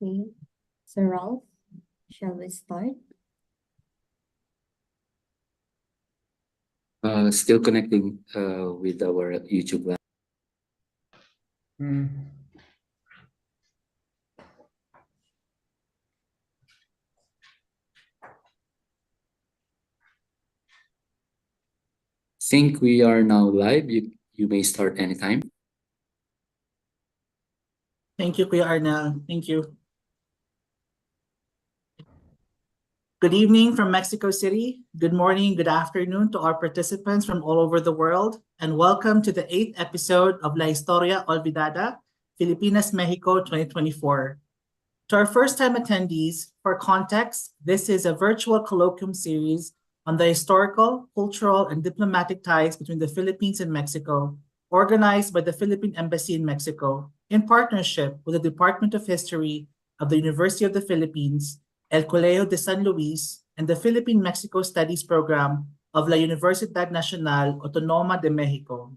Okay. So Ralph, shall we start? Still connecting with our YouTube live. Think we are now live. You may start anytime. Thank you, Kuya Arnel. Thank you. Good evening from Mexico City. Good morning, good afternoon to our participants from all over the world, and welcome to the 8th episode of La Historia Olvidada, Filipinas-México 2024. To our first-time attendees, for context, this is a virtual colloquium series on the historical, cultural, and diplomatic ties between the Philippines and Mexico, organized by the Philippine Embassy in Mexico, in partnership with the Department of History of the University of the Philippines, El Colegio de San Luis, and the Philippine-Mexico Studies Program of La Universidad Nacional Autónoma de México.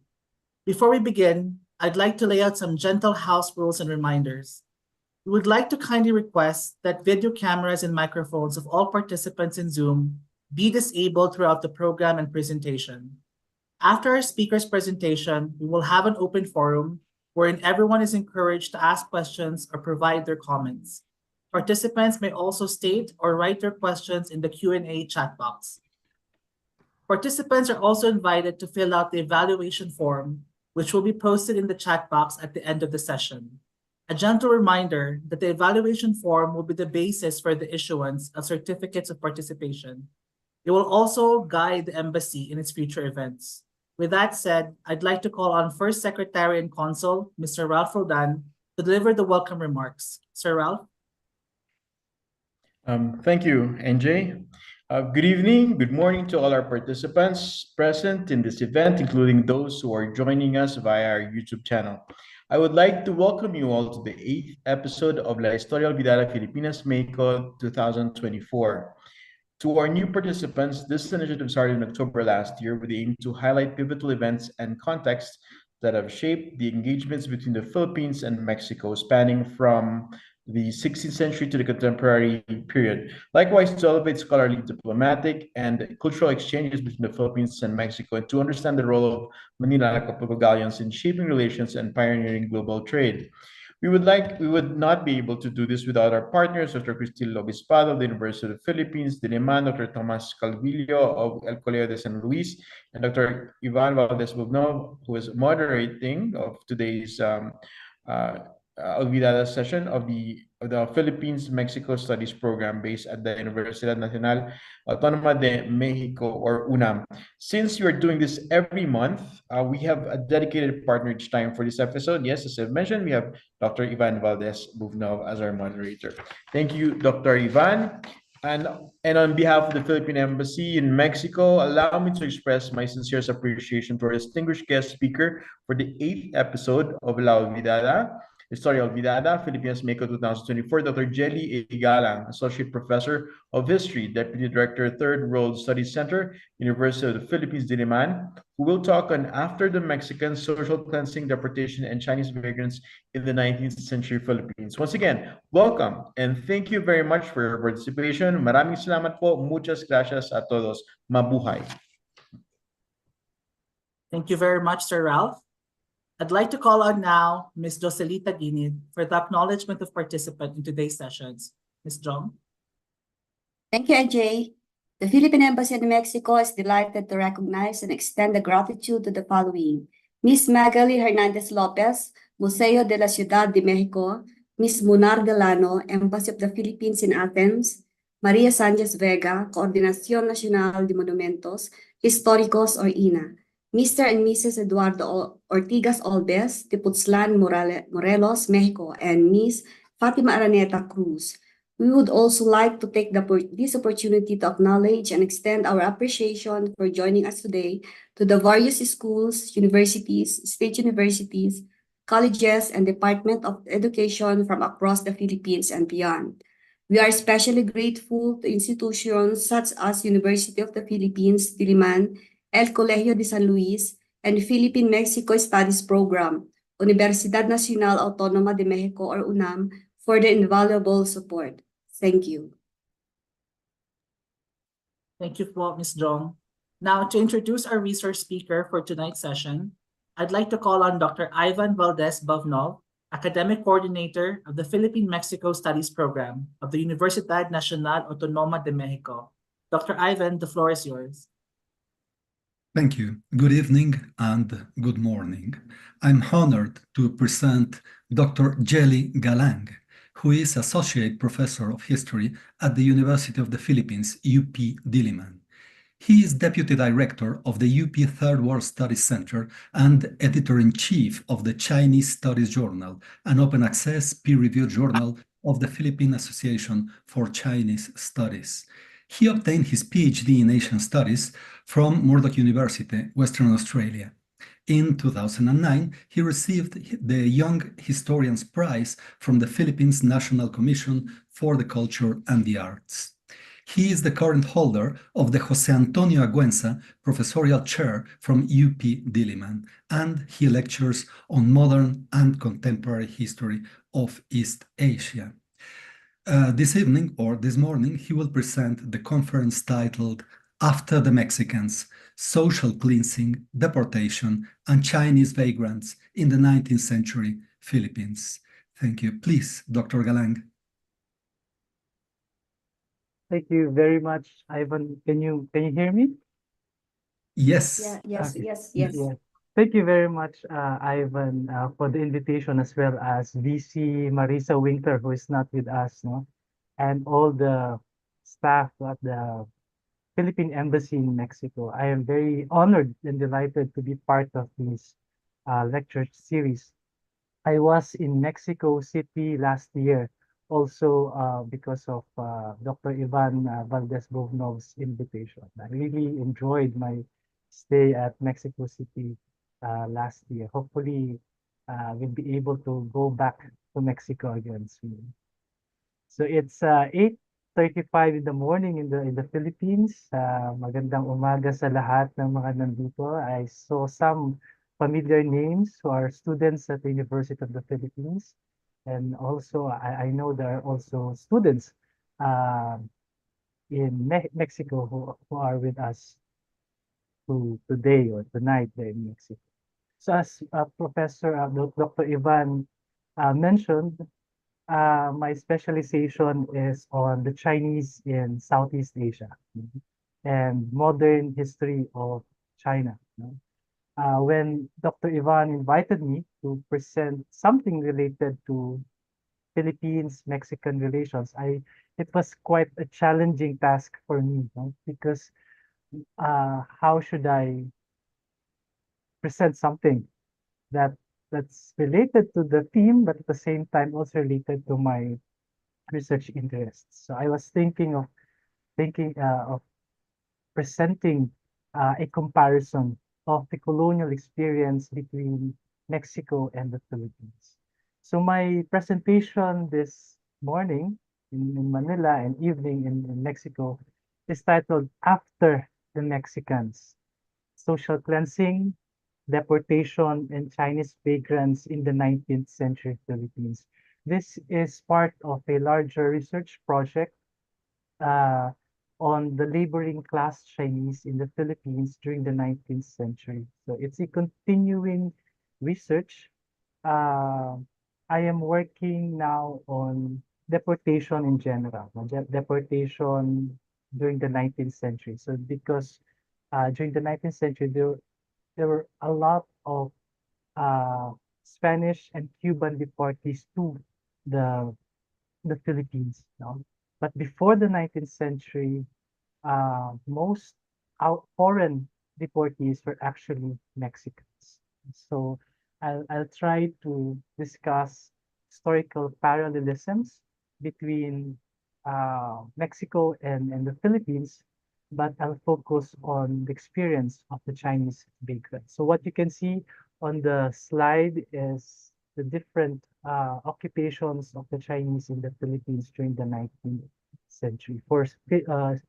Before we begin, I'd like to lay out some gentle house rules and reminders. We would like to kindly request that video cameras and microphones of all participants in Zoom be disabled throughout the program and presentation. After our speaker's presentation, we will have an open forum wherein everyone is encouraged to ask questions or provide their comments. Participants may also state or write their questions in the Q&A chat box. Participants are also invited to fill out the evaluation form, which will be posted in the chat box at the end of the session. A gentle reminder that the evaluation form will be the basis for the issuance of certificates of participation. It will also guide the embassy in its future events. With that said, I'd like to call on First Secretary and Consul, Mr. Ralph Roldan, to deliver the welcome remarks. Sir Ralph? Thank you, NJ. Good evening, good morning to all our participants present in this event, including those who are joining us via our YouTube channel. I would like to welcome you all to the 8th episode of La Historia Olvidada Filipinas-México 2024. To our new participants, this initiative started in October last year with the aim to highlight pivotal events and contexts that have shaped the engagements between the Philippines and Mexico, spanning from the 16th century to the contemporary period. Likewise, to elevate scholarly, diplomatic, and cultural exchanges between the Philippines and Mexico, and to understand the role of Manila and Post-galleons in shaping relations and pioneering global trade. We would not be able to do this without our partners, Dr. Cristil Obispado of the University of the Philippines, Diliman, Dr. Tomas Calvillo of El Colegio de San Luis, and Dr. Ivan Valdez-Bubnov, who is moderating of today's Olvidada session of the Philippines-Mexico Studies Program based at the Universidad Nacional Autónoma de México, or UNAM. Since we are doing this every month, we have a dedicated partner each time for this episode. Yes, as I've mentioned, we have Dr. Ivan Valdez-Bubnov as our moderator. Thank you, Dr. Ivan. And on behalf of the Philippine Embassy in Mexico, allow me to express my sincerest appreciation to our distinguished guest speaker for the 8th episode of La Olvidada, Historia Olvidada, Filipinas-México 2024, Dr. Jelly A. Galang, Associate Professor of History, Deputy Director, Third World Studies Center, University of the Philippines, Diliman, who will talk on After the Mexican Social Cleansing, Deportation, and Chinese Vagrants in the 19th Century Philippines. Once again, welcome and thank you very much for your participation. Maraming salamat po. Muchas gracias a todos. Mabuhay. Thank you very much, Sir Ralph. I'd like to call on now Ms. Joselita Guinid for the acknowledgement of participant in today's sessions. Ms. Jong? Thank you, Ajay. The Philippine Embassy in Mexico is delighted to recognize and extend the gratitude to the following: Ms. Magali Hernandez Lopez, Museo de la Ciudad de Mexico; Ms. Munar Delano, Embassy of the Philippines in Athens; Maria Sanchez Vega, Coordinación Nacional de Monumentos Históricos, or INA; Mr. and Mrs. Eduardo Ortigas Olbes, Tepoztlan, Morelos, Mexico; and Ms. Fatima Araneta Cruz. We would also like to take this opportunity to acknowledge and extend our appreciation for joining us today to the various schools, universities, state universities, colleges, and Department of Education from across the Philippines and beyond. We are especially grateful to institutions such as University of the Philippines, Diliman, El Colegio de San Luis, and Philippine-Mexico Studies Program, Universidad Nacional Autónoma de México, or UNAM, for the invaluable support. Thank you. Thank you po, Ms. Jong. Now, to introduce our resource speaker for tonight's session, I'd like to call on Dr. Ivan Valdez-Bovnov, Academic Coordinator of the Philippine-Mexico Studies Program of the Universidad Nacional Autónoma de Mexico. Dr. Ivan, the floor is yours. Thank you. Good evening and good morning. I'm honored to present Dr. Jelly Galang, who is Associate Professor of History at the University of the Philippines, UP Diliman. He is Deputy Director of the UP Third World Studies Center and Editor-in-Chief of the Chinese Studies Journal, an open-access peer-reviewed journal of the Philippine Association for Chinese Studies. He obtained his PhD in Asian Studies from Murdoch University, Western Australia. In 2009, he received the Young Historians Prize from the Philippines National Commission for the Culture and the Arts. He is the current holder of the Jose Antonio Aguenza Professorial Chair from UP Diliman, and he lectures on modern and contemporary history of East Asia. This evening or this morning, he will present the conference titled After the Mexicans, Social Cleansing, Deportation, and Chinese Vagrants in the 19th Century Philippines. Thank you. Please, Dr. Galang. Thank you very much, Ivan. Can you hear me? Yes. Yeah, yes, Okay. yes, yes. Yeah. Thank you very much, Ivan, for the invitation, as well as VC Marisa Winkler, who is not with us, no, and all the staff at the Philippine Embassy in Mexico. I am very honored and delighted to be part of this lecture series. I was in Mexico City last year, also because of Dr. Ivan Valdez-Bovnov's invitation. I really enjoyed my stay at Mexico City last year. Hopefully, we'll be able to go back to Mexico again soon. So it's 8:35 in the morning in the Philippines. Magandang umaga sa lahat ng mga nandito. I saw some familiar names who are students at the University of the Philippines. And also, I know there are also students in Mexico who are with us today or tonight there in Mexico. So as Professor Dr. Ivan mentioned, my specialization is on the Chinese in Southeast Asia and modern history of China. When Dr. Ivan invited me to present something related to Philippines-Mexican relations, it was quite a challenging task for me, because how should I present something that's related to the theme, but at the same time also related to my research interests. So I was thinking of presenting a comparison of the colonial experience between Mexico and the Philippines. So my presentation this morning in Manila and evening in Mexico is titled After the Mexicans, Social Cleansing, Deportation, and Chinese Vagrants in the 19th Century Philippines. This is part of a larger research project on the laboring class Chinese in the Philippines during the 19th century. So it's a continuing research. I am working now on deportation in general, deportation during the 19th century. So because during the 19th century, there were a lot of Spanish and Cuban deportees to the Philippines. But before the 19th century, most foreign deportees were actually Mexicans. So I'll try to discuss historical parallelisms between Mexico and the Philippines, but I'll focus on the experience of the Chinese vagrants. So what you can see on the slide is the different occupations of the Chinese in the Philippines during the 19th century. For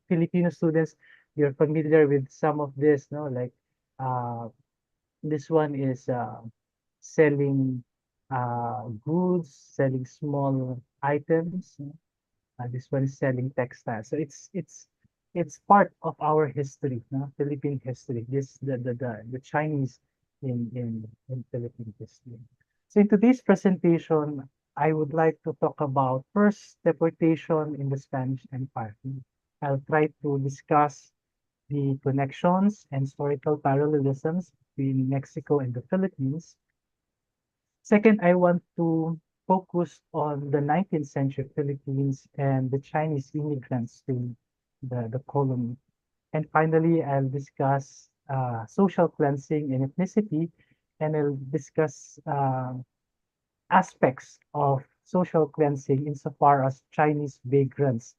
Filipino students, you're familiar with some of this, no? Like this one is selling goods, selling small items. This one is selling textiles. So it's part of our history, no? Philippine history. This the Chinese in Philippine history. So in today's presentation, I would like to talk about first deportation in the Spanish Empire. I'll try to discuss the connections and historical parallelisms between Mexico and the Philippines. Second, I want to focus on the 19th century Philippines and the Chinese immigrants to the colony. And finally, I'll discuss social cleansing and ethnicity, and I'll discuss aspects of social cleansing insofar as Chinese vagrants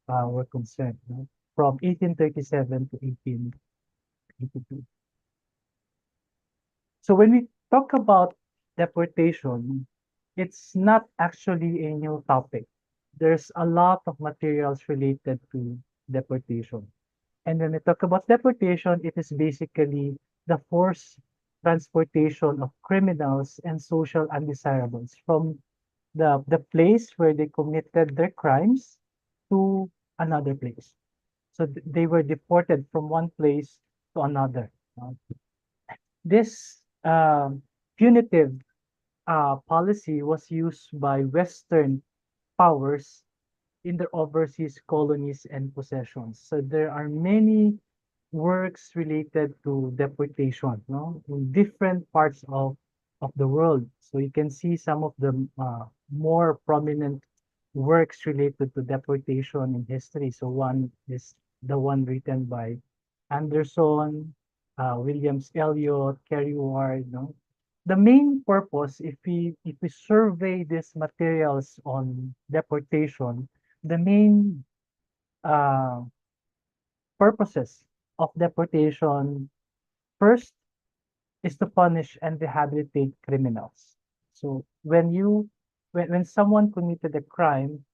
were concerned, no? From 1837 to 1882. So when we talk about deportation, it's not actually a new topic. There's a lot of materials related to deportation. And when we talk about deportation, it is basically the forced transportation of criminals and social undesirables from the place where they committed their crimes to another place. So they were deported from one place to another. This punitive policy was used by Western powers in their overseas colonies and possessions. So there are many works related to deportation, no, in different parts of the world. So you can see some of the more prominent works related to deportation in history. So one is the one written by Anderson, Williams Eliot, Kerry Ward, no. The main purpose, if we survey these materials on deportation, the main uh, purposes of deportation first is to punish and rehabilitate criminals. So when someone committed a crime,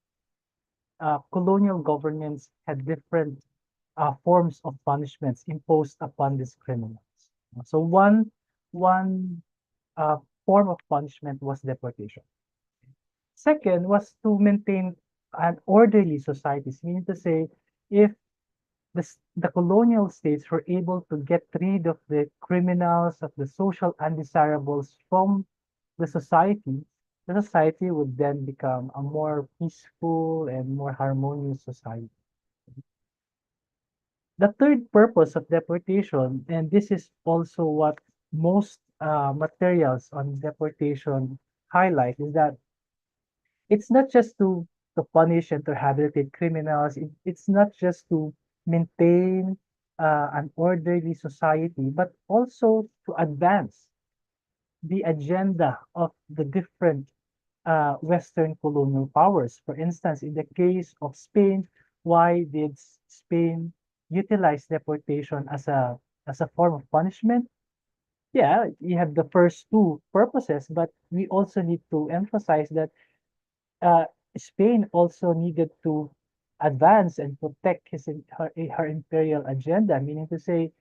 colonial governments had different forms of punishments imposed upon these criminals. So one form of punishment was deportation. Second was to maintain an orderly society, meaning to say, if the colonial states were able to get rid of the criminals, of the social undesirables from the society would then become a more peaceful and more harmonious society. The third purpose of deportation, and this is also what most materials on deportation highlight, is that it's not just to punish and to rehabilitate criminals. It's not just to maintain an orderly society, but also to advance the agenda of the different Western colonial powers. For instance, in the case of Spain, why did Spain utilize deportation as a form of punishment? Yeah, you have the first two purposes, but we also need to emphasize that uh, Spain also needed to advance and protect her imperial agenda, meaning to say,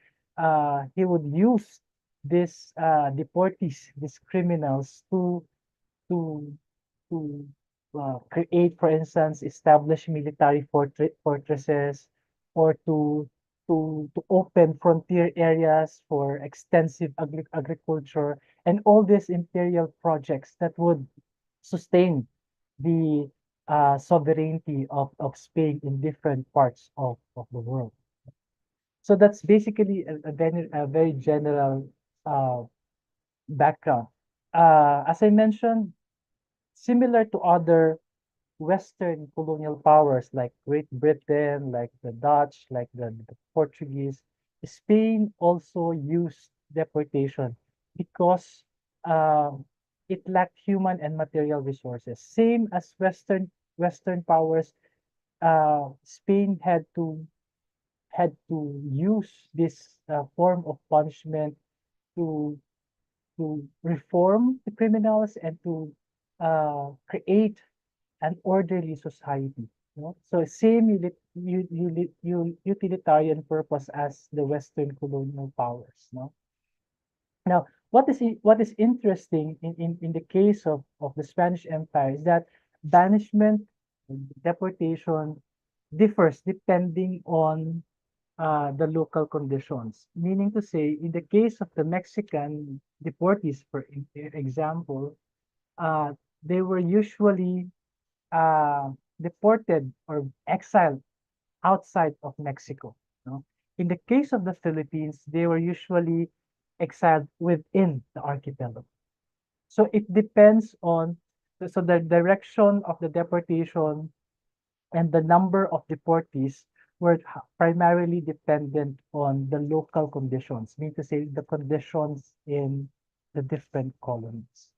he would use these deportees, these criminals, to to create, for instance, establish military fortresses, or to open frontier areas for extensive agriculture, and all these imperial projects that would sustain the sovereignty of Spain in different parts of the world. So that's basically a very general uh, background. As I mentioned, similar to other Western colonial powers like Great Britain, like the Dutch, like the Portuguese, Spain also used deportation because it lacked human and material resources. Same as Western powers, Spain had to use this form of punishment to to reform the criminals and to create an orderly society. You know? So same utilitarian purpose as the Western colonial powers. No? Now, what is interesting in the case of the Spanish Empire is that banishment, deportation differs depending on the local conditions. Meaning to say, in the case of the Mexican deportees, for example, they were usually deported or exiled outside of Mexico. No? In the case of the Philippines, they were usually exiled within the archipelago. So it depends on, so the direction of the deportation and the number of deportees were primarily dependent on the local conditions, meaning to say the conditions in the different colonies.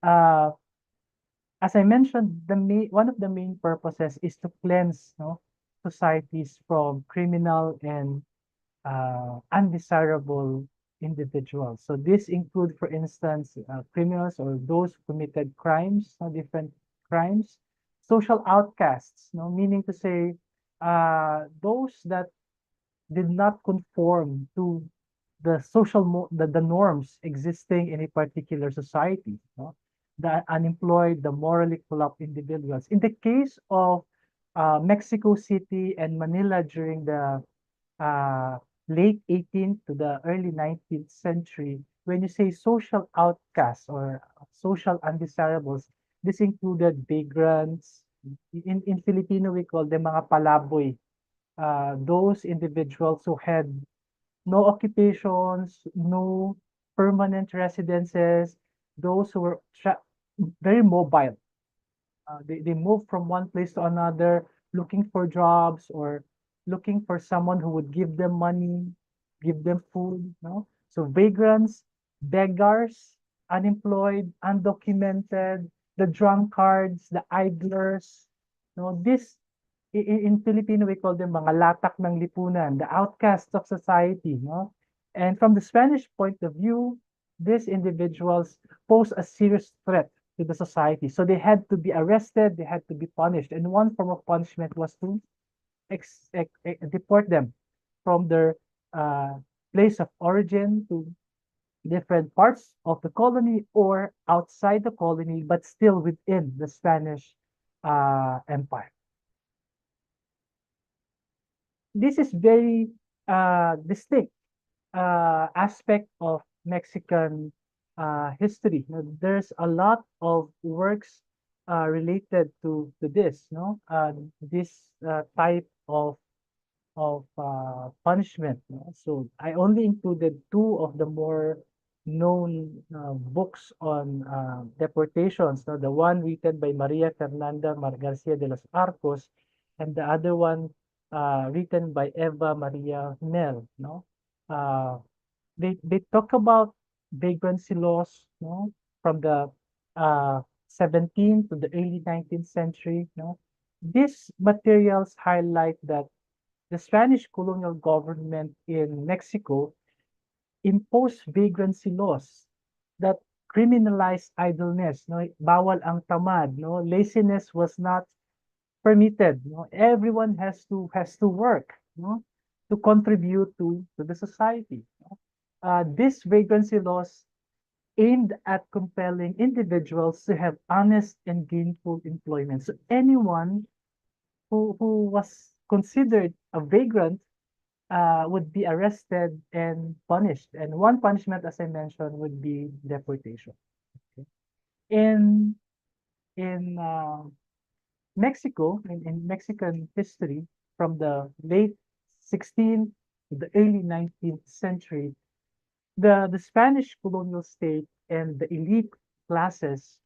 As I mentioned, one of the main purposes is to cleanse, no, societies from criminal and undesirable individuals. So this include, for instance, criminals or those who committed crimes, different crimes, social outcasts, no, meaning to say those that did not conform to the the norms existing in a particular society, no? The unemployed, the morally corrupt individuals. In the case of Mexico City and Manila during the late 18th to the early 19th century, when you say social outcasts or social undesirables, this included vagrants. In Filipino, we call them mga palaboy. Those individuals who had no occupations, no permanent residences, those who were very mobile. They move from one place to another, looking for jobs or looking for someone who would give them money, give them food. No? So vagrants, beggars, unemployed, undocumented, the drunkards, the idlers. No? This in Filipino, we call them mga latak ng lipunan, the outcasts of society. No? And from the Spanish point of view, these individuals pose a serious threat to the society. So they had to be arrested, they had to be punished. And one form of punishment was to deport them from their place of origin to different parts of the colony or outside the colony, but still within the Spanish Empire. This is very distinct aspect of Mexican history. Now, there's a lot of works related to this, no? This type of punishment. No? So I only included two of the more known books on deportations. No? The one written by Maria Fernanda Garcia de los Arcos, and the other one written by Eva Maria Mel. No, they talk about vagrancy laws, no, from the 17th to the early 19th century. No, these materials highlight that the Spanish colonial government in Mexico imposed vagrancy laws that criminalized idleness. No, bawal ang tamad. No, laziness was not permitted. No, everyone has to work. No, to contribute to the society. No? These vagrancy laws aimed at compelling individuals to have honest and gainful employment. So anyone who was considered a vagrant would be arrested and punished. And one punishment, as I mentioned, would be deportation. Okay. In Mexico, in Mexican history, from the late 16th to the early 19th century, the Spanish colonial state and the elite classes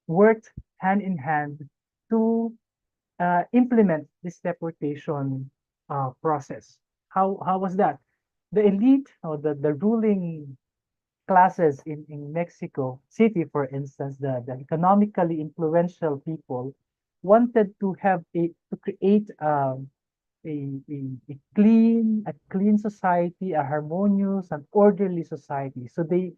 worked hand in hand to implement this deportation process. How was that? The elite or the ruling classes in Mexico City, for instance, the economically influential people wanted to create a clean society, a harmonious and orderly society. So they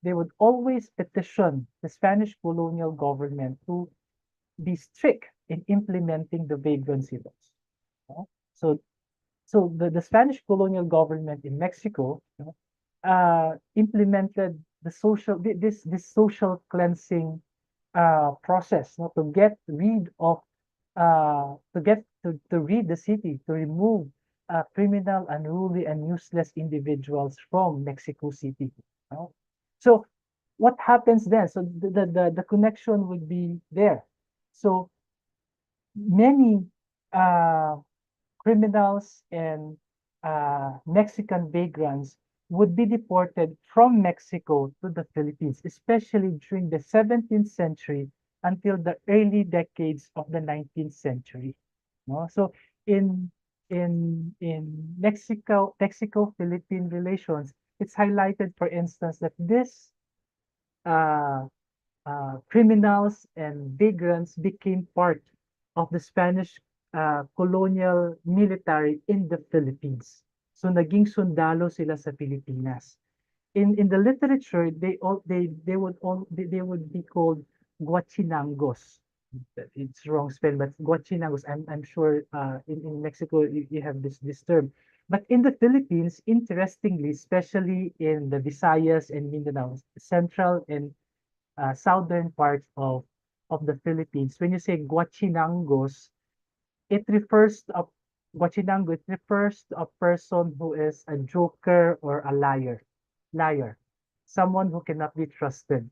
would always petition the Spanish colonial government to be strict in implementing the vagrancy laws. No? So the Spanish colonial government in Mexico, implemented this social cleansing process, no, to get rid of to rid the city, to remove criminal, unruly, and useless individuals from Mexico City. No? So what happens then? So the connection would be there. So many uh, criminals and Mexican vagrants would be deported from Mexico to the Philippines, especially during the 17th century until the early decades of the 19th century. No? So in Mexico-Philippine relations, it's highlighted, for instance, that this uh, criminals and vagrants became part of the Spanish colonial military in the Philippines. So naging sundalo sila sa Pilipinas. In the literature, they would be called guachinangos. It's wrong spell, but guachinangos. I'm sure in Mexico you have this term. But in the Philippines, interestingly, especially in the Visayas and Mindanao, central and southern parts of the Philippines, when you say guachinangos, it refers to guachinango, it refers to a person who is a joker or a liar, someone who cannot be trusted.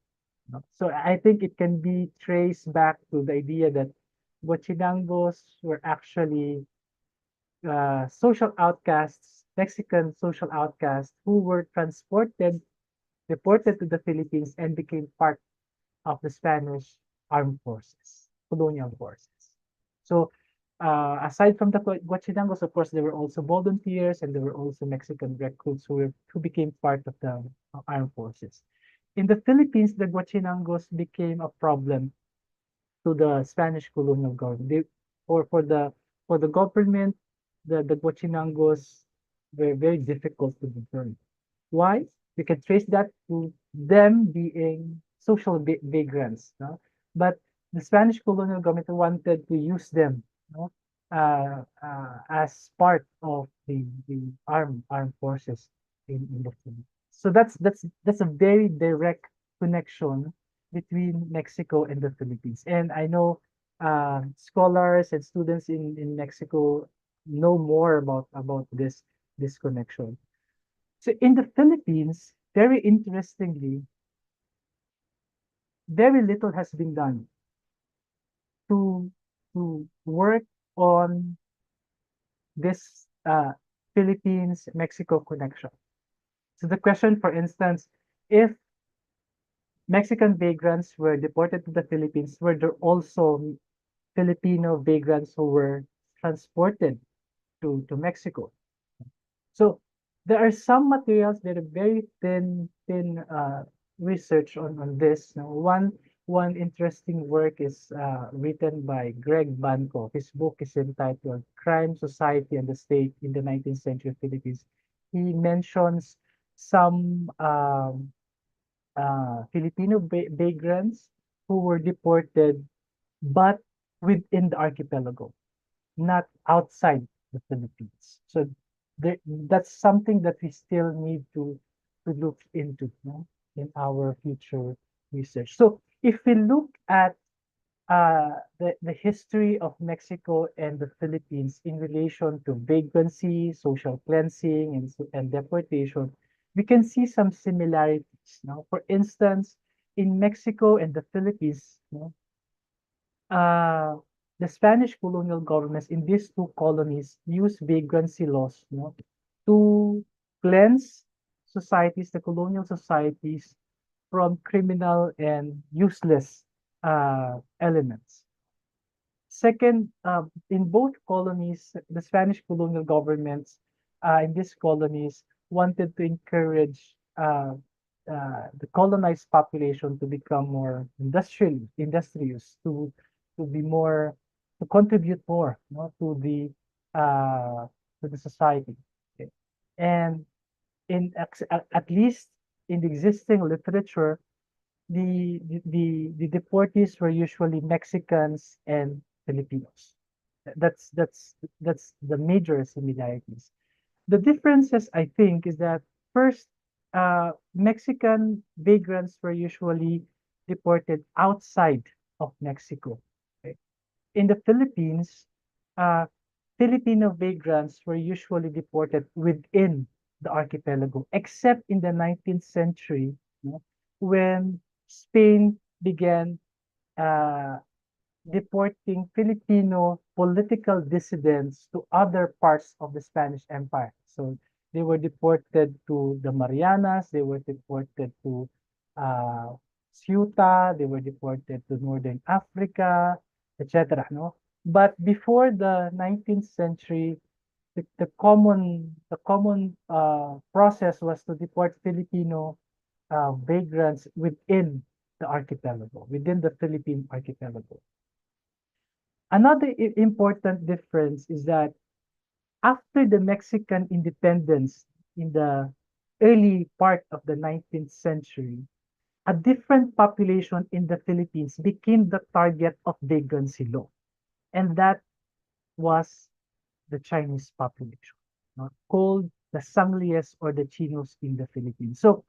No? So I think it can be traced back to the idea that guachinangos were actually social outcasts, Mexican social outcasts who were deported to the Philippines and became part of the Spanish armed forces, colonial forces. So aside from the Guachinangos, of course, there were also volunteers and there were also Mexican recruits who became part of the armed forces. In the Philippines, the Guachinangos became a problem to the Spanish colonial government. For the government, the Guachinangos were very difficult to govern. Why? We can trace that to them being social vagrants. No? But the Spanish colonial government wanted to use them, no? As part of the armed forces in the Philippines. So that's a very direct connection between Mexico and the Philippines. And I know scholars and students in Mexico know more about this connection. So in the Philippines, very interestingly, very little has been done to work on this Philippines-Mexico connection. So the question, for instance, if Mexican vagrants were deported to the Philippines, were there also Filipino vagrants who were transported to Mexico? So there are some materials that are very thin research on this. Now, one interesting work is written by Greg Banco. His book is entitled Crime, Society, and the State in the 19th Century Philippines. He mentions some Filipino vagrants who were deported, but within the archipelago, not outside the Philippines. So that's something that we still need to look into, no, in our future research. So if we look at the history of Mexico and the Philippines in relation to vagrancy, social cleansing, and deportation, we can see some similarities. No? For instance, in Mexico and the Philippines, no, the Spanish colonial governments in these two colonies used vagrancy laws, no, to cleanse societies, the colonial societies, from criminal and useless elements. Second, in both colonies, the Spanish colonial governments in these colonies wanted to encourage the colonized population to become more industrious, to be more, to contribute more, no, to the society. Okay. And at least in the existing literature, the deportees were usually Mexicans and Filipinos. That's the major similarities. The differences, I think, is that first, Mexican vagrants were usually deported outside of Mexico. Okay? In the Philippines, uh, Filipino vagrants were usually deported within the archipelago, except in the 19th century, you know, when Spain began uh, deporting Filipino political dissidents to other parts of the Spanish Empire. So they were deported to the Marianas, they were deported to uh, Ceuta, they were deported to Northern Africa, etc. No? But before the 19th century, the common process was to deport Filipino vagrants within the archipelago, within the Philippine archipelago. Another important difference is that after the Mexican independence in the early part of the 19th century, a different population in the Philippines became the target of vagrancy law. And that was the Chinese population, called the Sanglias or the Chinos in the Philippines. So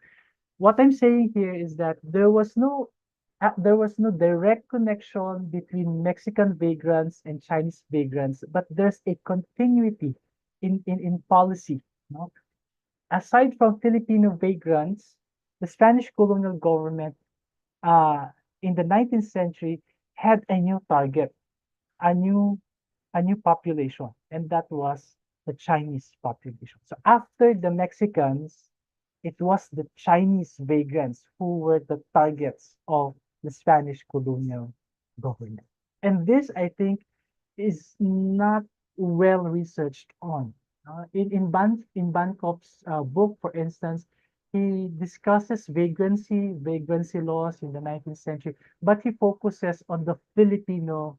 what I'm saying here is that there was no direct connection between Mexican vagrants and Chinese vagrants, but there's a continuity in policy. No? Aside from Filipino vagrants, the Spanish colonial government uh, in the 19th century had a new target, a new a new population, and that was the Chinese population. So after the Mexicans, it was the Chinese vagrants who were the targets of the Spanish colonial government. And this, I think, is not well researched on. In Bancroft's book, for instance, he discusses vagrancy laws in the 19th century, but he focuses on the Filipino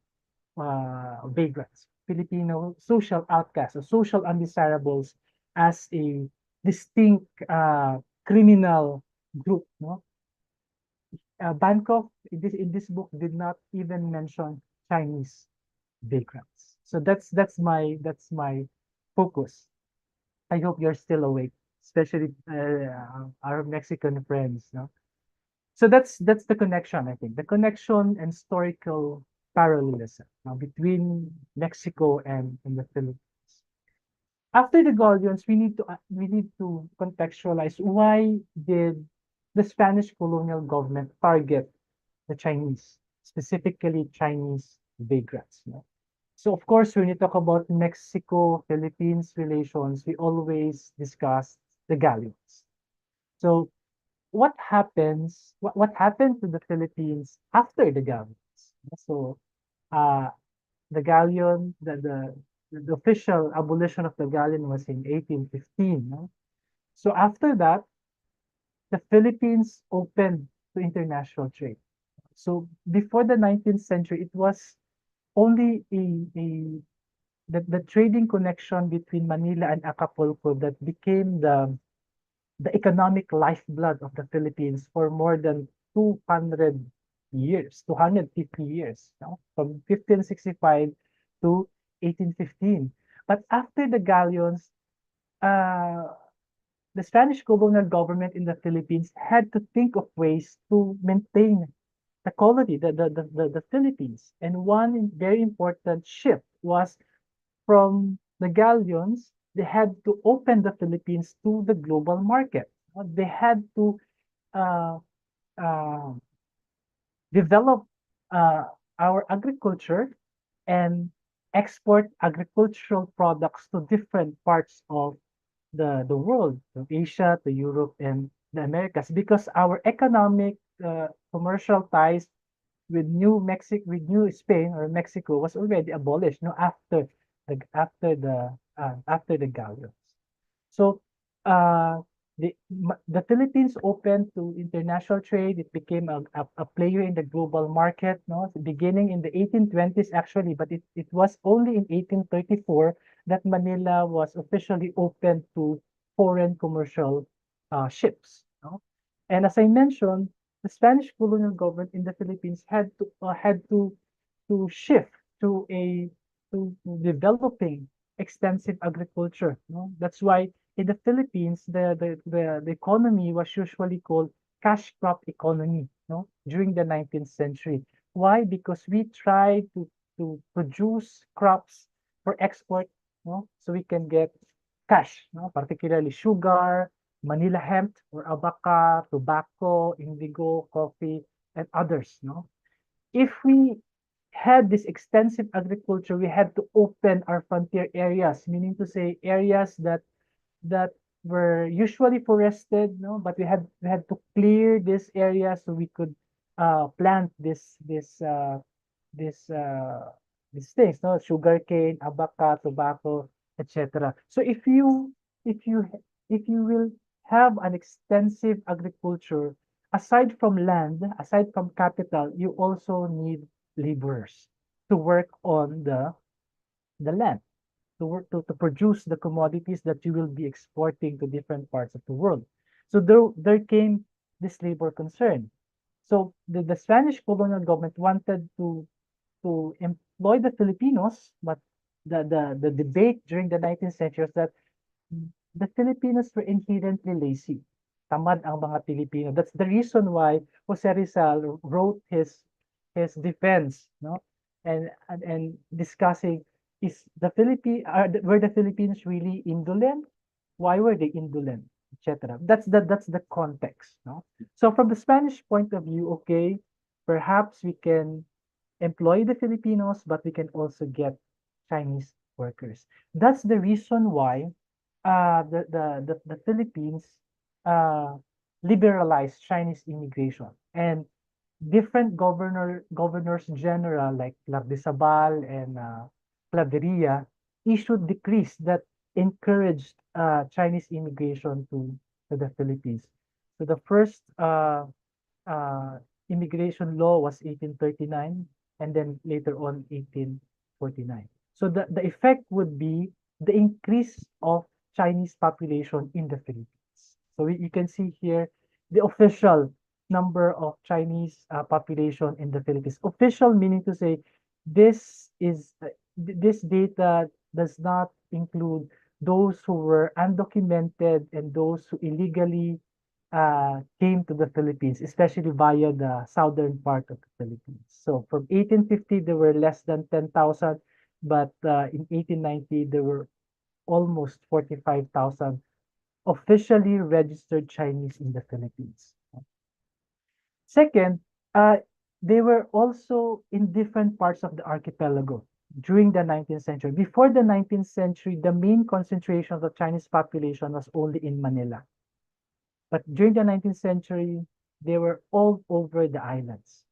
vagrants, Filipino social outcasts, or social undesirables as a distinct criminal group. No? Bancroft in this book did not even mention Chinese vagrants. So that's my focus. I hope you're still awake, especially our Mexican friends. No? So that's the connection, I think. The connection and historical parallelism between Mexico and the Philippines. After the galleons, we need to contextualize why did the Spanish colonial government target the Chinese, specifically Chinese vagrants. No? So of course, when you talk about Mexico-Philippines relations, we always discuss the galleons. So what happened to the Philippines after the galleons? So uh, the galleon, the official abolition of the galleon was in 1815. No? So after that, the Philippines opened to international trade. So before the 19th century, it was only the trading connection between Manila and Acapulco that became the economic lifeblood of the Philippines for more than 200 years, 250 years, no? From 1565 to 1815. But after the galleons, uh, the Spanish colonial government in the Philippines had to think of ways to maintain the colony, the Philippines. And one very important shift was from the galleons, they had to open the Philippines to the global market. They had to uh, uh, develop uh, our agriculture and export agricultural products to different parts of the world, to Asia, to Europe, and the Americas, because our economic commercial ties with New Spain or Mexico was already abolished, no, after the galleons. So uh, the Philippines opened to international trade. It became a player in the global market, no, beginning in the 1820s actually, but it was only in 1834 that Manila was officially opened to foreign commercial ships. No? And as I mentioned, the Spanish colonial government in the Philippines had to shift to a to developing extensive agriculture. No? That's why in the Philippines, the economy was usually called cash crop economy. no, during the 19th century. Why? Because we tried to produce crops for export, no, so we can get cash, no, particularly sugar, Manila hemp or abaca, tobacco, indigo, coffee, and others, no. If we had this extensive agriculture, we had to open our frontier areas, meaning to say areas that were usually forested, no, but we had to clear this area so we could plant this these things, no, sugarcane, abaca, tobacco, etc. So if you if you will have an extensive agriculture, aside from land, aside from capital, you also need laborers to work on the land, to work to produce the commodities that you will be exporting to different parts of the world. So there came this labor concern. So the Spanish colonial government wanted to employ the Filipinos, but the debate during the 19th century was that the Filipinos were inherently lazy. Tamad ang mga Pilipino. That's the reason why Jose Rizal wrote his defense, no, and discussing, is the were the Filipinos really indolent? Why were they indolent, etc. That's the context, no. So from the Spanish point of view, okay, perhaps we can employ the Filipinos, but we can also get Chinese workers. That's the reason why the Philippines uh, liberalized Chinese immigration, and different governors general like Lardizabal and Claveria issued decrees that encouraged Chinese immigration to the Philippines. So the first uh, immigration law was 1839, and then later on 1849. So the effect would be the increase of Chinese population in the Philippines. So you can see here the official number of Chinese population in the Philippines. Official meaning to say this is this data does not include those who were undocumented and those who illegally came to the Philippines, especially via the southern part of the Philippines. So from 1850, there were less than 10,000, but in 1890, there were almost 45,000 officially registered Chinese in the Philippines. Second, they were also in different parts of the archipelago during the 19th century. Before the 19th century, the main concentration of the Chinese population was only in Manila. But during the 19th century, they were all over the islands.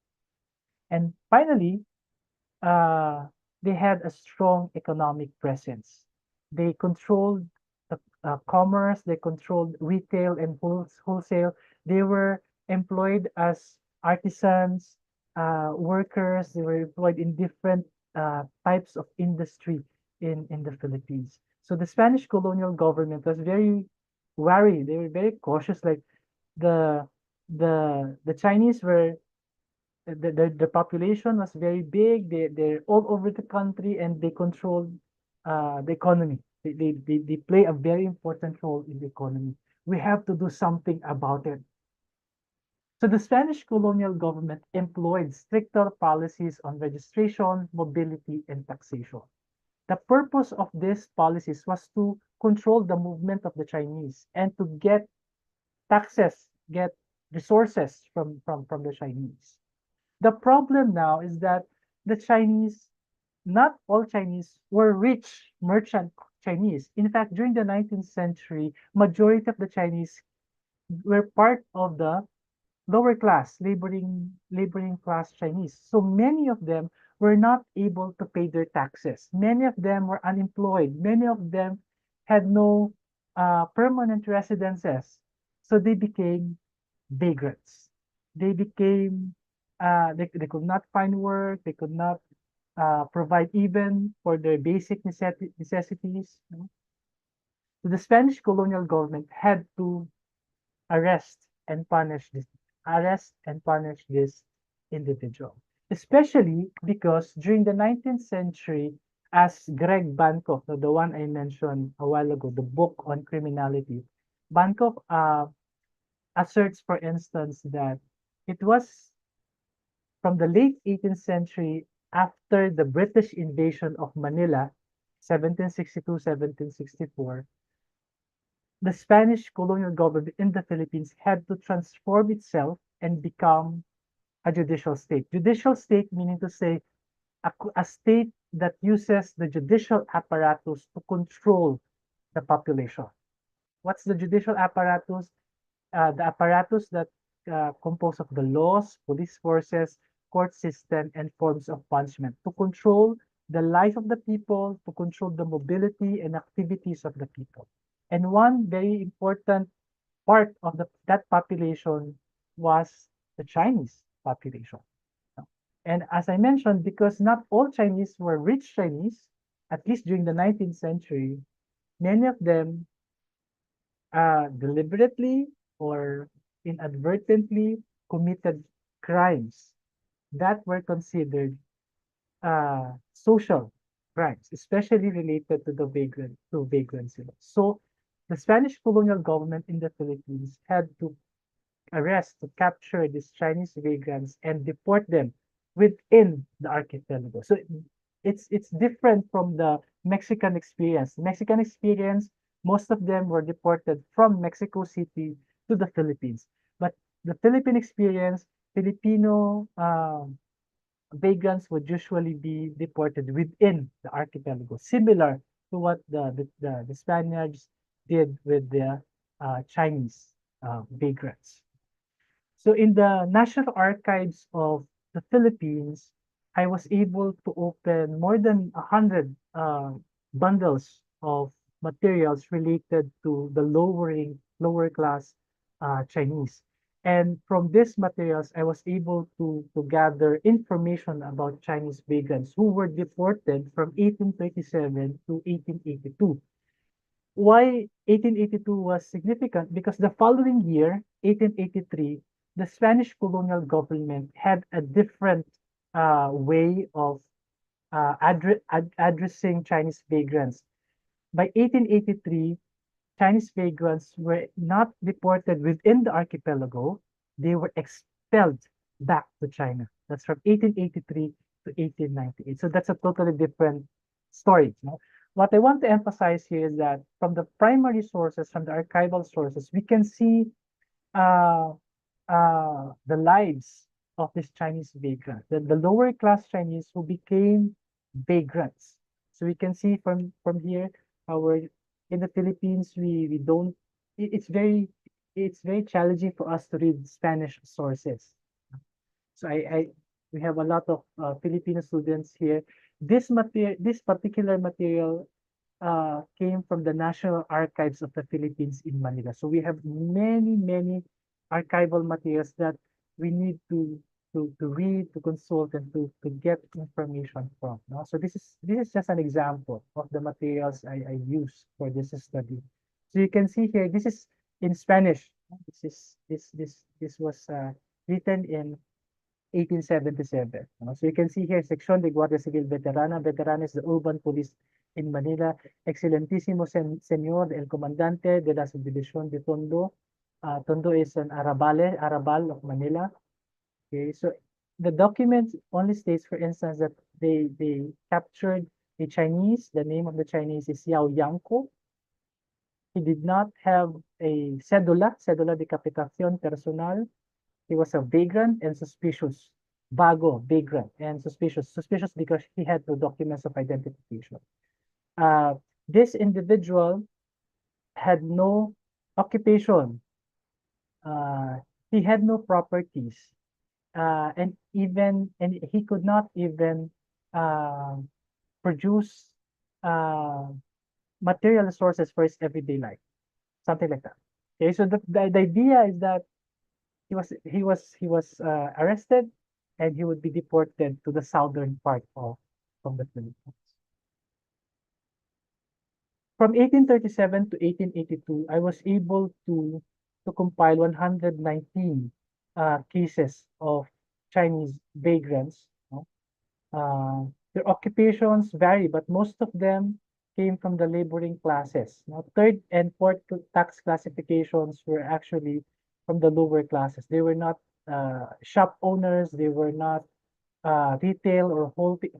And finally, they had a strong economic presence. They controlled commerce, they controlled retail and wholesale. They were employed as artisans, workers. They were employed in different types of industry in the Philippines. So the Spanish colonial government was very wary. They were very cautious. Like the Chinese were the population was very big. They're all over the country and they controlled the economy. They play a very important role in the economy. We have to do something about it. So the Spanish colonial government employed stricter policies on registration, mobility, and taxation. The purpose of these policies was to control the movement of the Chinese and to get taxes, get resources from the Chinese. The problem now is that the Chinese, not all Chinese were rich merchant Chinese. In fact, during the 19th century, majority of the Chinese were part of the lower class, laboring class Chinese. So many of them were not able to pay their taxes. Many of them were unemployed. Many of them had no permanent residences. So they became vagrants. They became they could not find work. They could not provide even for their basic necessities. You know? So the Spanish colonial government had to arrest and punish this individual, especially because during the 19th century, as Greg Bankoff, the one I mentioned a while ago, the book on criminality, Bankoff asserts, for instance, that it was from the late 18th century, after the British invasion of Manila, 1762-1764, the Spanish colonial government in the Philippines had to transform itself and become a judicial state. Judicial state meaning to say a state that uses the judicial apparatus to control the population. What's the judicial apparatus? The apparatus that composed of the laws, police forces, court system, and forms of punishment to control the life of the people, to control the mobility and activities of the people. And one very important part of that population was the Chinese population. And as I mentioned, because not all Chinese were rich Chinese, at least during the 19th century, many of them deliberately or inadvertently committed crimes that were considered social crimes, especially related to the vagrancy law. So the Spanish colonial government in the Philippines had to arrest, to capture these Chinese vagrants and deport them within the archipelago. So it's different from the Mexican experience. The Mexican experience, most of them were deported from Mexico City to the Philippines. But the Philippine experience, Filipino vagrants would usually be deported within the archipelago, similar to what the Spaniards did with the Chinese vagrants. So in the National Archives of the Philippines, I was able to open more than 100 bundles of materials related to the lower class Chinese. And from these materials, I was able to gather information about Chinese vagrants who were deported from 1837 to 1882. Why 1882 was significant? Because the following year, 1883, the Spanish colonial government had a different way of addressing Chinese vagrants. By 1883, Chinese vagrants were not deported within the archipelago. They were expelled back to China. That's from 1883 to 1898. So that's a totally different story. No? What I want to emphasize here is that from the primary sources, from the archival sources, we can see the lives of these Chinese vagrants, the lower class Chinese who became vagrants. So we can see from here our in the Philippines we don't it's very challenging for us to read Spanish sources. So we have a lot of Filipino students here. This particular material came from the National Archives of the Philippines in Manila. So we have many archival materials that we need to read, to consult, and to get information from. No? So this is just an example of the materials I use for this study. So you can see here, this is in Spanish. This was written in 1877. So you can see here, Sección de Guardia Civil Veterana. Veterana is the urban police in Manila. Excelentísimo Señor, el Comandante de la Subdivisión de Tondo. Tondo is an Arrabal of Manila. Okay, so the document only states, for instance, that they captured a Chinese. The name of the Chinese is Yao Yanko. He did not have a cedula de capitación personal. He was a vagrant and suspicious. Vago, vagrant, and suspicious. Suspicious because he had no documents of identification. This individual had no occupation. He had no properties. And he could not even produce material resources for his everyday life, something like that. Okay, so the idea is that he was arrested and he would be deported to the southern part of the Philippines. From 1837 to 1882, I was able to compile 119 cases of Chinese vagrants. Their occupations vary, but most of them came from the laboring classes. Third and fourth tax classifications were actually from the lower classes. They were not shop owners. They were not retail or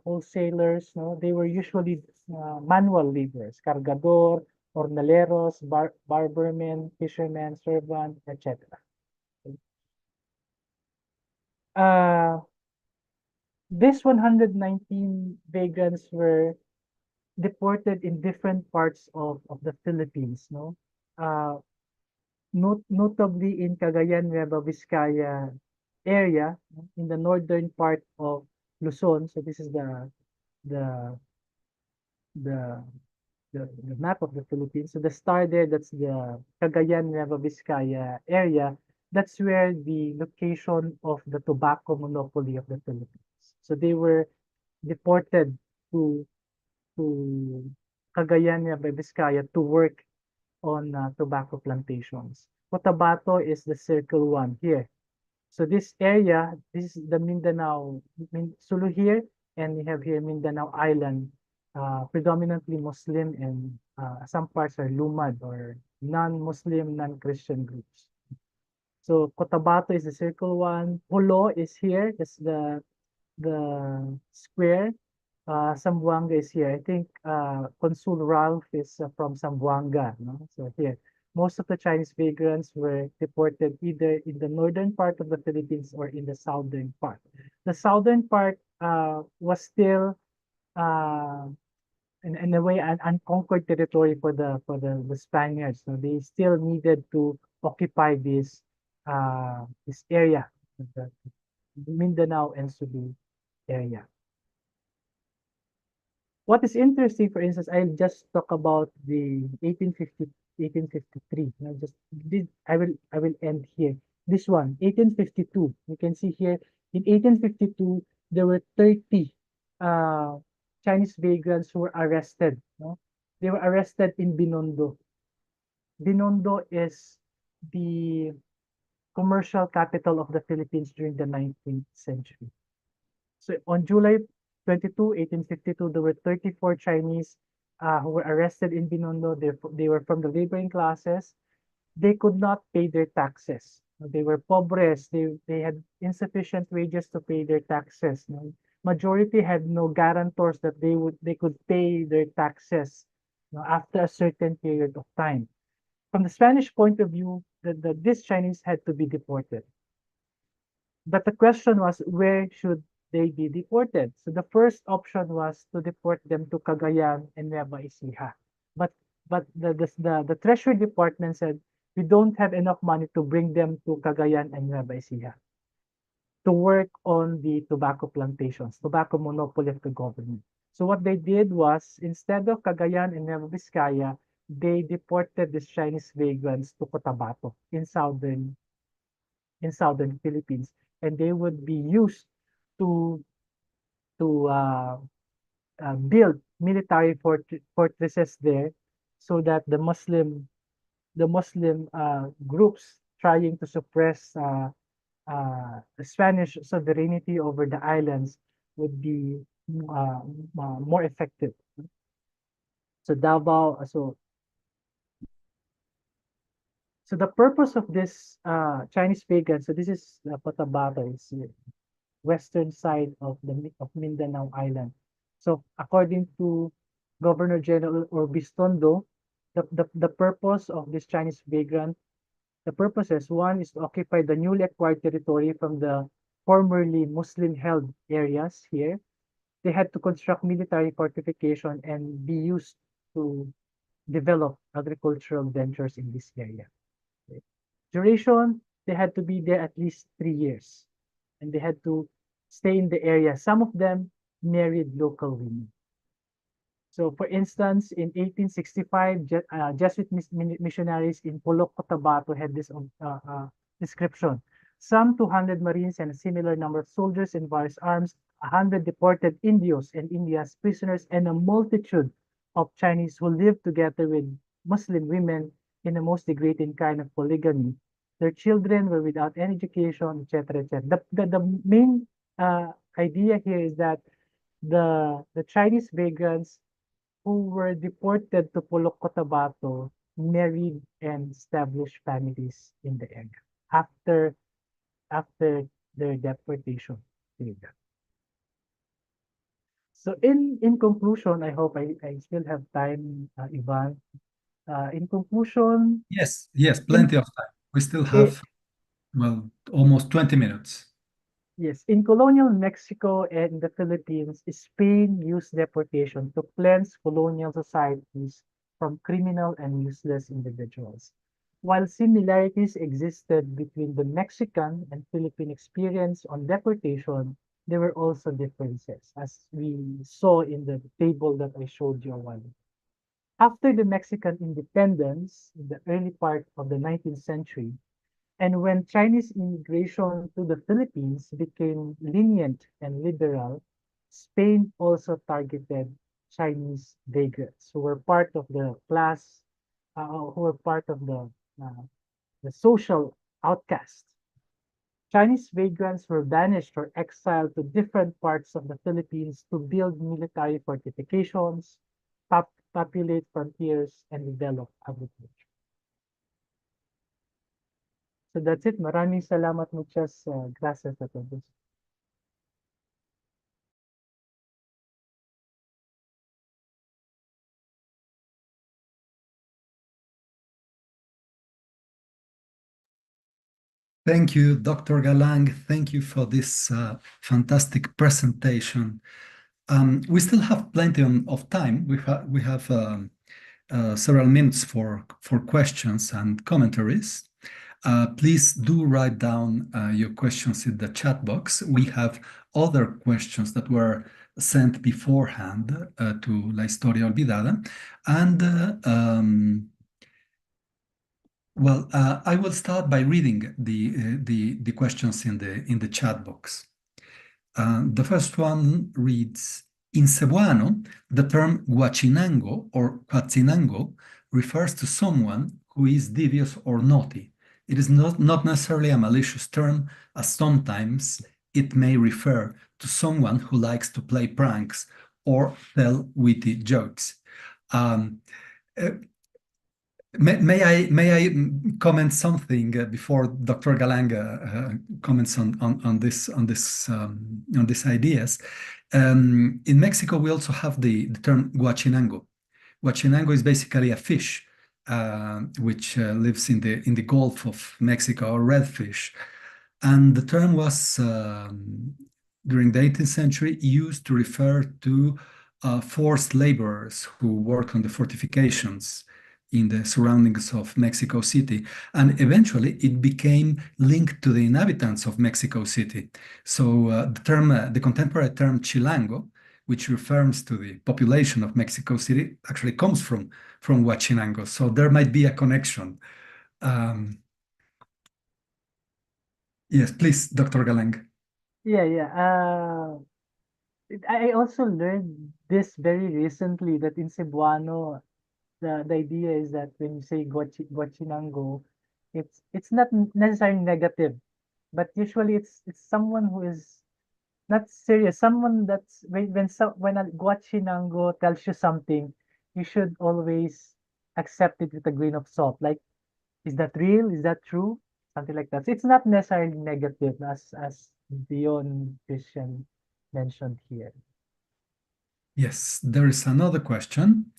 wholesalers. No, they were usually manual laborers, cargador, jornaleros, barbermen, fishermen, servant, etc. These 119 vagrants were deported in different parts of the Philippines, no? Notably in Cagayan, Nueva Vizcaya area, in the northern part of Luzon. So this is the the the map of the Philippines. So the star there, that's the Cagayan, Nueva Vizcaya area. That's where the location of the tobacco monopoly of the Philippines. So they were deported to to Cagayan, Nueva Vizcaya to work on tobacco plantations. Cotabato is the circle one here. So this area, this is the Mindanao, Sulu here, and we have here Mindanao Island, predominantly Muslim, and some parts are Lumad or non-Muslim, non-Christian groups. So Cotabato is the circle one. Polo is here. That's the square. Zamboanga is here. I think Consul Ralph is from Zamboanga. No? So here, most of the Chinese vagrants were deported either in the northern part of the Philippines or in the southern part. The southern part was still, in a way, an unconquered territory for the Spaniards. So they still needed to occupy this area, the Mindanao and Sulu area. What is interesting, for instance, I'll just talk about the 1853. I will end here. This one, 1852. You can see here, in 1852, there were 30 Chinese vagrants who were arrested. No? They were arrested in Binondo. Binondo is the commercial capital of the Philippines during the 19th century. So on July 22, 1852, there were 34 Chinese who were arrested in Binondo. They were from the laboring classes. They could not pay their taxes. They were pobres. They had insufficient wages to pay their taxes. Majority had no guarantors that they could pay their taxes after a certain period of time. From the Spanish point of view, these Chinese had to be deported. But the question was, where should they be deported? So the first option was to deport them to Cagayan and Nueva Ecija. But the Treasury Department said, we don't have enough money to bring them to Cagayan and Nueva Ecija to work on the tobacco plantations, tobacco monopoly of the government. So what they did was, instead of Cagayan and Nueva Vizcaya, they deported these Chinese vagrants to Cotabato in southern Philippines, and they would be used to build military fortresses there, so that the Muslim groups trying to suppress Spanish sovereignty over the islands would be more effective. So Davao, so the purpose of this Chinese vagrants, so this is Cotabato, is western side of Mindanao Island. So according to Governor General Orbistondo, the purpose of this Chinese vagrant, the purposes, one is to occupy the newly acquired territory from the formerly Muslim-held areas here. They had to construct military fortification and be used to develop agricultural ventures in this area. Okay. Duration, they had to be there at least 3 years, and they had to stay in the area. Some of them married local women. So for instance, in 1865, Jesuit missionaries in Polok, Cotabato had this description. Some 200 Marines and a similar number of soldiers in various arms, 100 deported Indios and India's prisoners, and a multitude of Chinese who lived together with Muslim women in the most degrading kind of polygamy. Their children were without any education, etc., etc. The main idea here is that the Chinese vagrants who were deported to Polok, Cotabato married and established families in the area after after their deportation. Period. So in conclusion, I hope I still have time, Ivan. In conclusion, Yes, in plenty of time. We still i- have, well, almost 20 minutes. yes, in colonial Mexico and the Philippines, Spain used deportation to cleanse colonial societies from criminal and useless individuals. While similarities existed between the Mexican and Philippine experience on deportation, there were also differences, as we saw in the table that I showed you a while ago. After the Mexican independence in the early part of the 19th century, and when Chinese immigration to the Philippines became lenient and liberal, Spain also targeted Chinese vagrants who were part of the class, who were part of the social outcast. Chinese vagrants were banished or exiled to different parts of the Philippines to build military fortifications, populate frontiers, and develop agriculture. So that's it. Maraming salamat, muchas gracias a todos. Thank you, Dr. Galang. Thank you for this fantastic presentation. We still have plenty of time. We have several minutes for questions and commentaries. Please do write down your questions in the chat box. We have other questions that were sent beforehand to La Historia Olvidada. And I will start by reading the questions in the chat box. The first one reads, in Cebuano, the term guachinango or cuatzinango refers to someone who is devious or naughty. It is not necessarily a malicious term, as sometimes it may refer to someone who likes to play pranks or tell witty jokes. May I comment something before Dr. Galanga comments on these ideas? In Mexico, we also have the term guachinango. Guachinango is basically a fish which lives in the Gulf of Mexico, or redfish, and the term was during the 18th century used to refer to forced laborers who work on the fortifications in the surroundings of Mexico City. And eventually it became linked to the inhabitants of Mexico City. So the contemporary term chilango, which refers to the population of Mexico City, actually comes from Huachinango. So there might be a connection. Yes, please, Dr. Galang. Yeah. I also learned this very recently, that in Cebuano, the idea is that when you say guachinango, it's not necessarily negative, but usually it's someone who is not serious. Someone that's when a guachinango tells you something, you should always accept it with a grain of salt. Like, is that real? Is that true? Something like that. So it's not necessarily negative, as Dion Christian mentioned here. Yes, there is another question.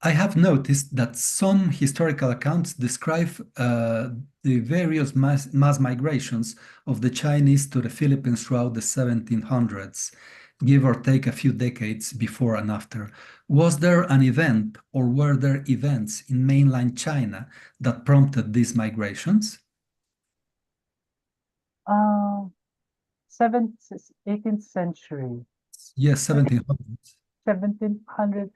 I have noticed that some historical accounts describe the various mass migrations of the Chinese to the Philippines throughout the 1700s, give or take a few decades before and after. Was there an event, or were there events in mainland China that prompted these migrations? 18th century. Yes, 1700s. 1700.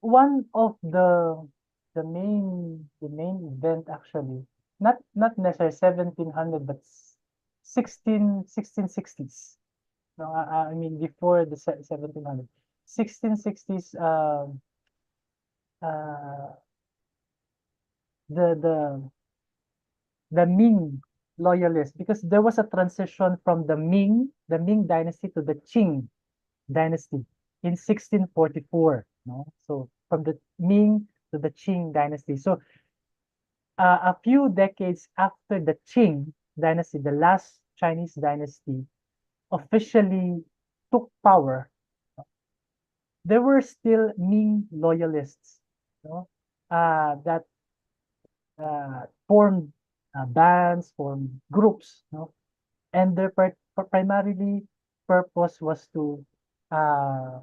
One of the main event, actually, not necessarily 1700, but 1660s. No, I mean before the 1700. 1660s. The the Ming loyalists, because there was a transition from the Ming dynasty to the Qing dynasty in 1644. No, so from the Ming to the Qing dynasty. So a few decades after the Qing, dynasty, the last Chinese dynasty, officially took power, there were still Ming loyalists, that formed bands, formed groups, and their primarily purpose was to uh,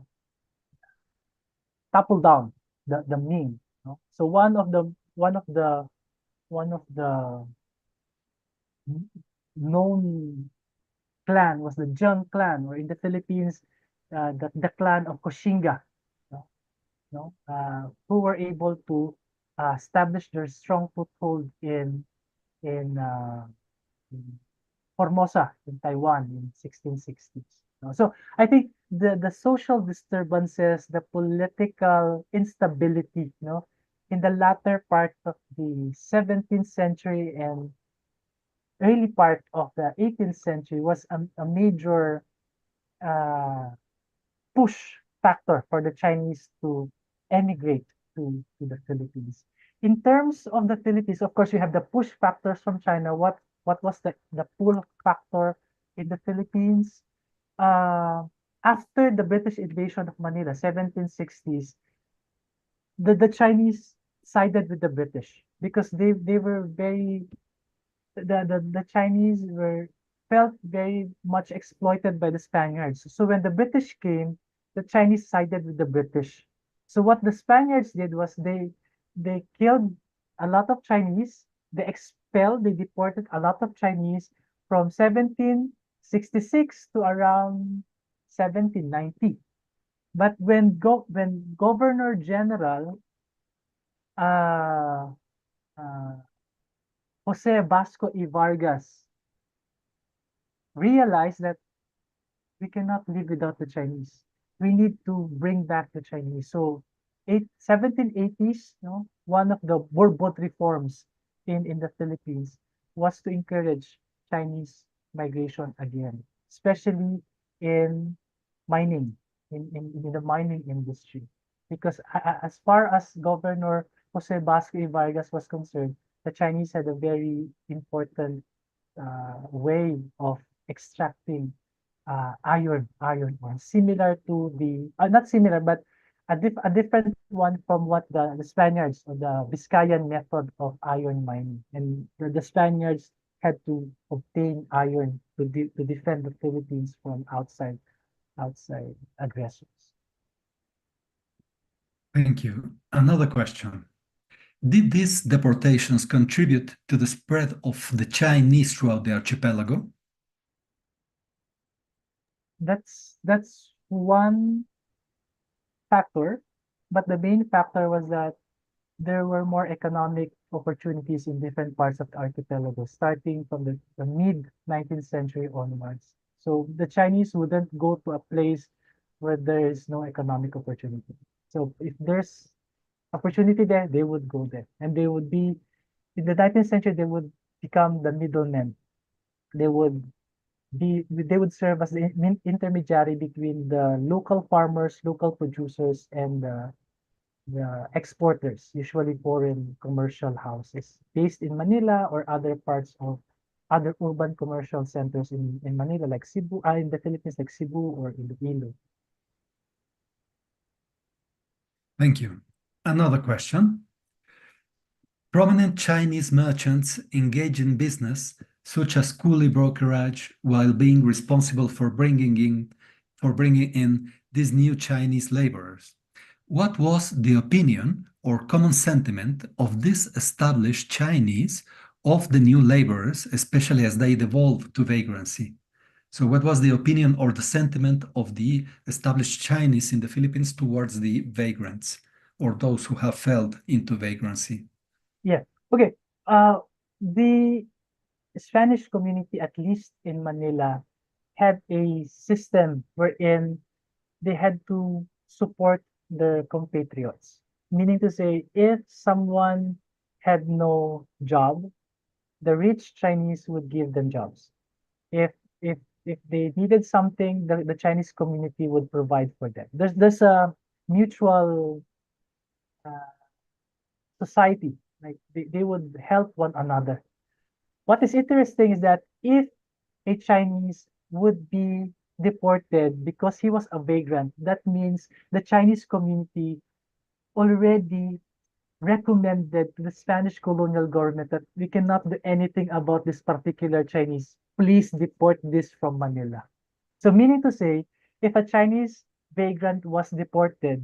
topple down the Ming. So one of the known clan was the Zheng clan, or in the Philippines, the clan of Koshinga, who were able to establish their strong foothold in Formosa in Taiwan in 1660s. So I think the social disturbances, the political instability, in the latter part of the 17th century and early part of the 18th century was a major uh, push factor for the Chinese to emigrate to the Philippines. In terms of the Philippines, of course, you have the push factors from China. What was the pull factor in the Philippines? After the British invasion of Manila, 1760s, the Chinese sided with the British because they were very the Chinese were felt very much exploited by the Spaniards. So when the British came, the Chinese sided with the British. So what the Spaniards did was they killed a lot of Chinese, they deported a lot of Chinese from 1766 to around 1790. But when Governor General uh, uh, Jose Vasco y Vargas realized that we cannot live without the Chinese. We need to bring back the Chinese. So 1780s, one of the bourgeois reforms in the Philippines was to encourage Chinese migration again, especially in mining, in the mining industry. Because as far as Governor Jose Vasco y Vargas was concerned, the Chinese had a very important way of extracting iron ore, similar to not similar, but a different one from what the Spaniards, or the Viscayan method of iron mining. And the Spaniards had to obtain iron to defend the Philippines from outside aggressors. Thank you. Another question. Did these deportations contribute to the spread of the Chinese throughout the archipelago? That's one factor, but the main factor was that there were more economic opportunities in different parts of the archipelago, starting from the mid 19th century onwards. So the Chinese wouldn't go to a place where there is no economic opportunity. So if there's opportunity there, they would go there. And they would be, in the 19th century, they would become the middlemen. They would serve as the intermediary between the local farmers, local producers, and the exporters, usually foreign commercial houses based in Manila or other parts of other urban commercial centers in Manila, like Cebu, in the Philippines, like Cebu or Iloilo. Thank you. Another question. Prominent Chinese merchants engage in business such as coolie brokerage while being responsible for bringing in these new Chinese laborers. What was the opinion or common sentiment of these established Chinese of the new laborers, especially as they devolved to vagrancy? So what was the opinion or the sentiment of the established Chinese in the Philippines towards the vagrants or those who have fell into vagrancy? Yeah. Okay. The Spanish community, at least in Manila, had a system wherein they had to support their compatriots. Meaning to say, if someone had no job, the rich Chinese would give them jobs. If if they needed something, the Chinese community would provide for them. There's a mutual uh, society, like they would help one another. What is interesting is that if a Chinese would be deported because he was a vagrant, that means the Chinese community already recommended to the Spanish colonial government that we cannot do anything about this particular Chinese. Please deport this from Manila. So meaning to say, if a Chinese vagrant was deported,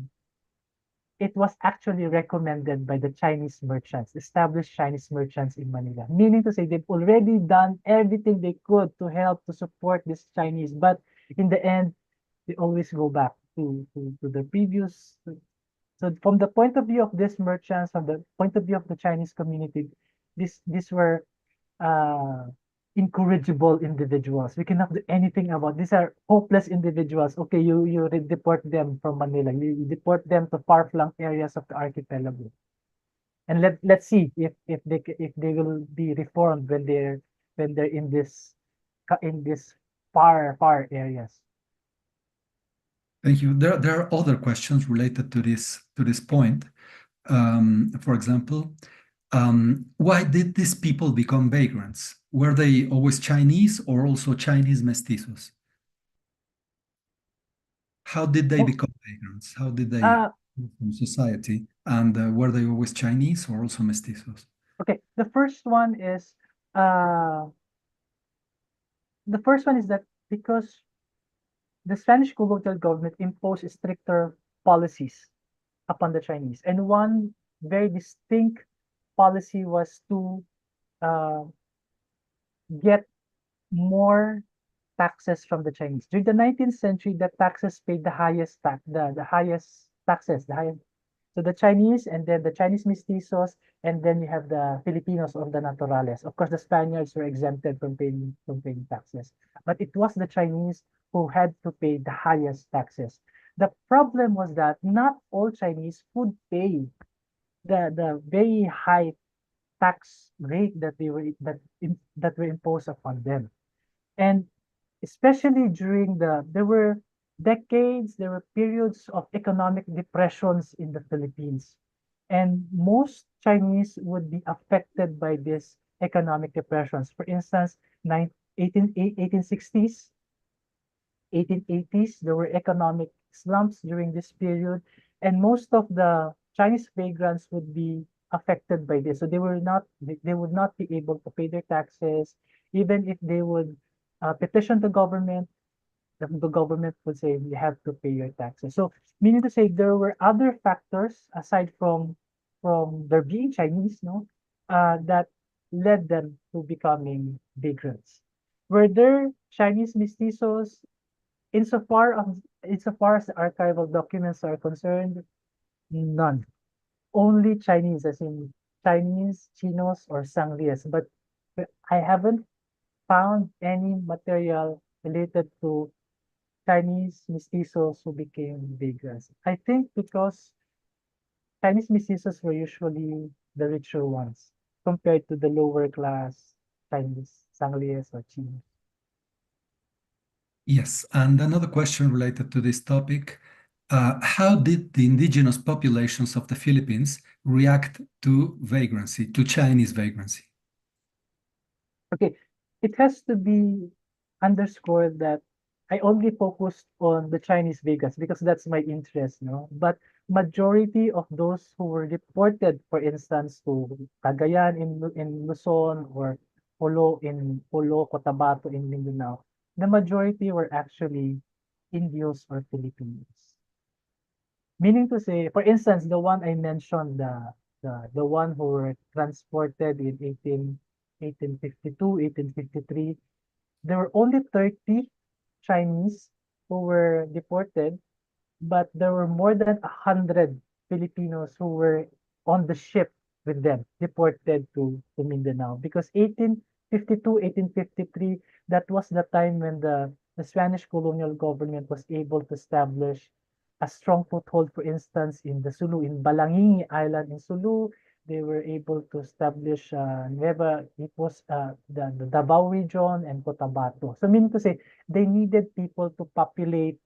it was actually recommended by the Chinese merchants, established Chinese merchants in Manila. Meaning to say, they've already done everything they could to help to support this Chinese, but in the end, they always go back to the previous. So from the point of view of these merchants, from the point of view of the Chinese community, these were uh, incorrigible individuals. We cannot do anything about. These are hopeless individuals. Okay, you deport them from Manila. You deport them to far-flung areas of the archipelago, and let's see if they will be reformed when they're in this far areas. Thank you. There are other questions related to this point. For example, why did these people become vagrants? Were they always Chinese or also Chinese mestizos? How did they Oh. become vagrants? How did they Uh, move from society? And were they always Chinese or also mestizos? okay, uh, the first one is that because the Spanish colonial government imposed stricter policies upon the Chinese, and one very distinct policy was to uh, get more taxes from the Chinese. During the 19th century, the taxes paid the highest the highest taxes, the highest. So the Chinese and then the Chinese mestizos, and then you have the Filipinos or the naturales. Of course, the Spaniards were exempted from paying taxes, but it was the Chinese who had to pay the highest taxes. The problem was that not all Chinese would pay the very high tax rate that that were imposed upon them. And especially during there were decades, there were periods of economic depressions in the Philippines. And most Chinese would be affected by these economic depressions. For instance, 1860s, 1880s, there were economic slumps during this period, and most of the Chinese vagrants would be affected by this. So they would not be able to pay their taxes, even if they would petition the government. The government would say you have to pay your taxes. So meaning to say there were other factors aside from their being Chinese, no, that led them to becoming vagrants. Were there Chinese mestizos? Insofar as the archival documents are concerned, none. Only Chinese, as in Chinese, Chinos, or Sanglias. But I haven't found any material related to Chinese mestizos who became vagrants. I think because Chinese mestizos were usually the richer ones compared to the lower class Chinese, Sanglias, or Chinos. Yes, and another question related to this topic. How did the indigenous populations of the Philippines react to vagrancy, to Chinese vagrancy? Okay, it has to be underscored that I only focused on the Chinese Vegas because that's my interest, no? But majority of those who were deported, for instance, to Cagayan in Luzon or Polo, Cotabato in Mindanao, the majority were actually Indios or Filipinos. Meaning to say, for instance, the one I mentioned, the one who were transported in 1852, 1853, there were only 30 Chinese who were deported, but there were more than 100 Filipinos who were on the ship with them, deported to Mindanao. Because 1852, 1853, that was the time when the Spanish colonial government was able to establish a strong foothold, for instance, in the Sulu, in Balangin Island in Sulu. They were able to establish it was the Davao region and Cotabato. So meaning to say, they needed people to populate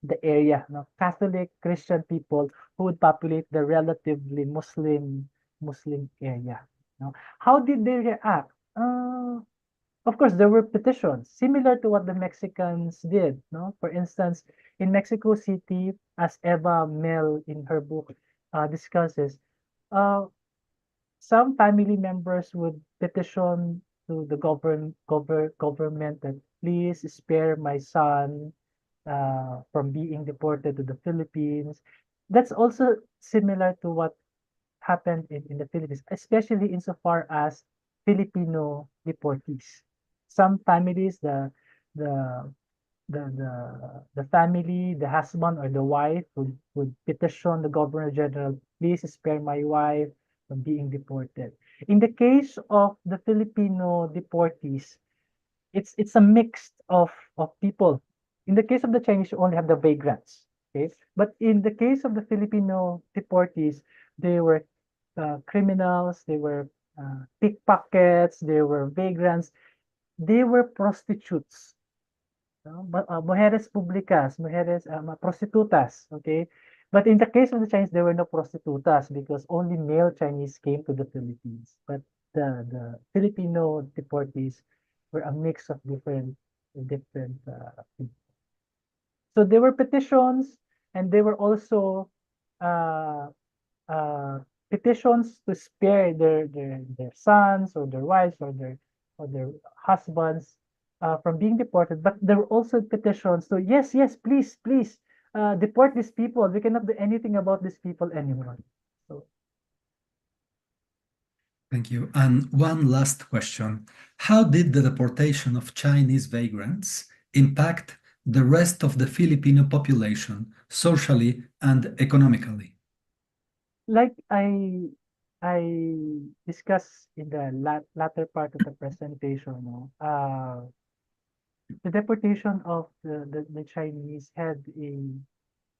the area, no? Catholic, Christian people who would populate the relatively Muslim area. No? How did they react? Of course, there were petitions similar to what the Mexicans did. No, for instance, in Mexico City, as Eva Mel in her book discusses, uh, some family members would petition to the government that please spare my son from being deported to the Philippines. That's also similar to what happened in the Philippines, especially insofar as Filipino deportees. Some families, the the family, the husband or the wife would petition the Governor General, please spare my wife from being deported. In the case of the Filipino deportees, it's a mix of people. In the case of the Chinese, you only have the vagrants. Okay, but in the case of the Filipino deportees, they were criminals, they were pickpockets, they were vagrants, they were prostitutes. No? Mujeres públicas, mujeres prostitutas, okay? But in the case of the Chinese, there were no prostitutas because only male Chinese came to the Philippines. But the Filipino deportees were a mix of different people. So there were petitions, and there were also uh, uh, petitions to spare their sons or their wives or their husbands from being deported. But there were also petitions to yes, please deport these people. We cannot do anything about these people anymore. So Thank you. And one last question. How did the deportation of Chinese vagrants impact the rest of the Filipino population socially and economically? like I discussed in the latter part of the presentation, no, the deportation of the Chinese had a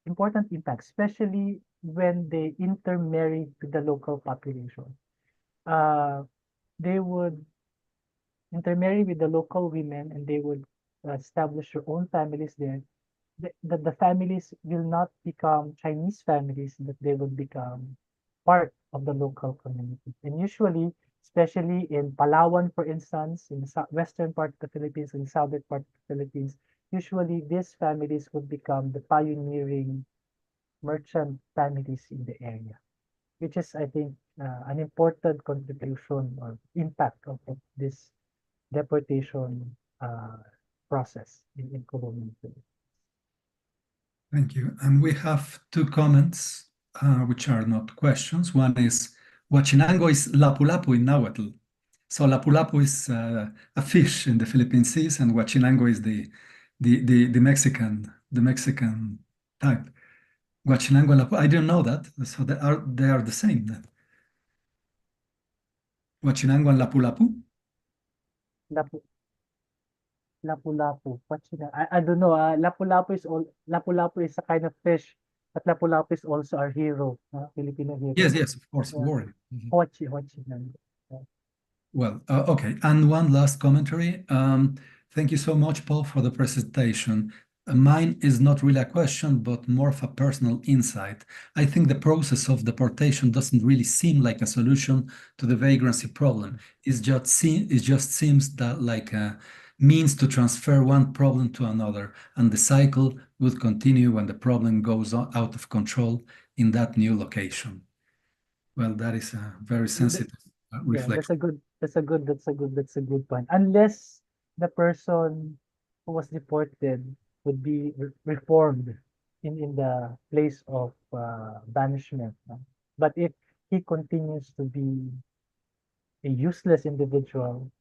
important impact, especially when they intermarry with the local population. They would intermarry with the local women and they would establish their own families there. The families will not become Chinese families, but they will become part of the local community. And usually, especially in Palawan, for instance, in the western part of the Philippines, in the southern part of the Philippines, usually these families would become the pioneering merchant families in the area, which is, I think, an important contribution or impact of this deportation process in colonial Philippines. Thank you. And we have two comments, which are not questions. One is, Huachinango is lapu-lapu in Nahuatl. So lapu-lapu is a fish in the Philippine seas, and Huachinango is the Mexican type. Huachinango and lapu, I didn't know that. So they are the same then. Huachinango and lapu-lapu? Lapu-lapu. I don't know. Lapu-lapu is a kind of fish, but lapu-lapu is also our hero, Filipino hero. Yes, of course, Yeah. warrior. Hochi. Well, okay. And one last commentary. Thank you so much, Paul, for the presentation. Mine is not really a question, but more of a personal insight. I think the process of deportation doesn't really seem like a solution to the vagrancy problem. It just seems that like a means to transfer one problem to another, and the cycle would continue when the problem goes out of control in that new location. Well, that is a very sensitive reflection. That's a good point. Unless the person who was deported would be reformed in the place of banishment. But if he continues to be a useless individual,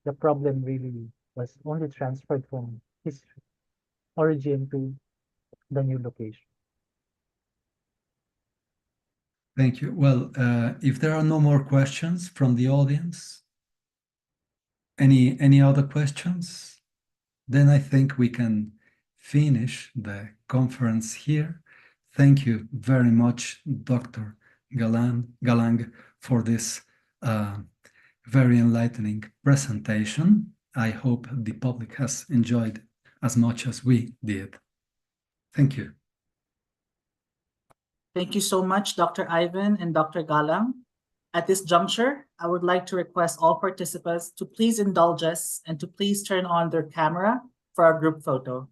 the problem really was only transferred from his origin to the new location. Thank you. Well, if there are no more questions from the audience, any other questions? Then I think we can finish the conference here. Thank you very much, Dr. Galang, for this very enlightening presentation. I hope the public has enjoyed as much as we did. Thank you. Thank you so much, Dr. Ivan and Dr. Galang. At this juncture, I would like to request all participants to please indulge us and to please turn on their camera for our group photo.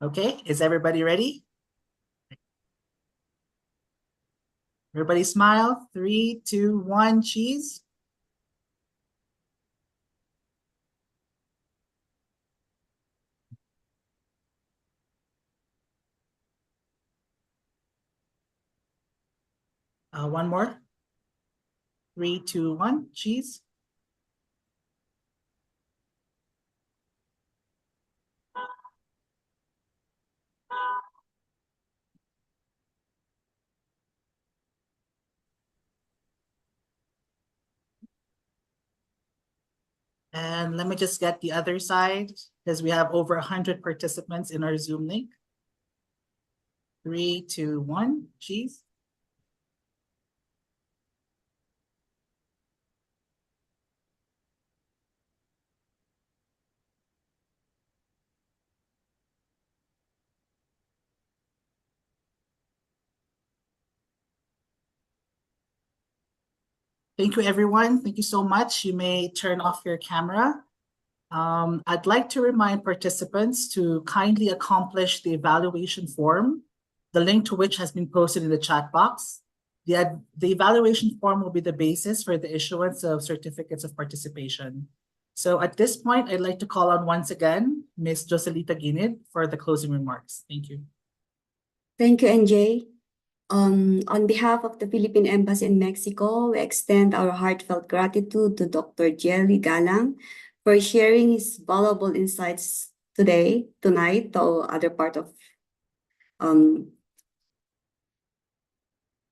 Okay, is everybody ready? Everybody smile. 3, 2, 1, cheese. One more. 3, 2, 1, cheese. And let me just get the other side because we have over 100 participants in our Zoom link. 3, 2, 1, cheese. Thank you, everyone. Thank you so much. You may turn off your camera. I'd like to remind participants to kindly accomplish the evaluation form, the link to which has been posted in the chat box. The evaluation form will be the basis for the issuance of certificates of participation. So at this point, I'd like to call on once again, Ms. Joselita Ginid for the closing remarks. Thank you. Thank you, NJ. On behalf of the Philippine Embassy in Mexico, we extend our heartfelt gratitude to Dr. Jelly Galang for sharing his valuable insights tonight, to other part of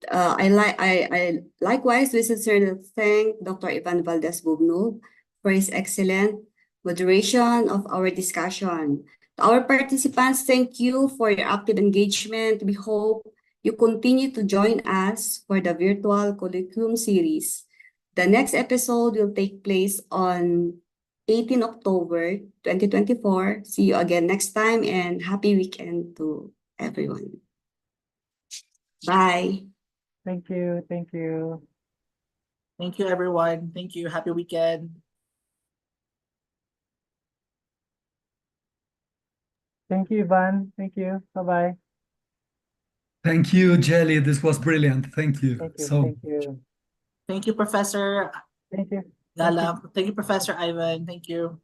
I likewise we sincerely thank Dr. Ivan Valdez Bubnub for his excellent moderation of our discussion. To our participants, thank you for your active engagement. We hope you continue to join us for the virtual colloquium series. The next episode will take place on 18 October 2024. See you again next time and happy weekend to everyone. Bye. Thank you. Thank you. Thank you, everyone. Thank you. Happy weekend. Thank you, Ivan. Thank you. Bye-bye. Thank you, Jelly. This was brilliant. Thank you. Thank you. So Thank you. Thank you, Professor Thank you. Galang. Thank you, Professor Ivan. Thank you.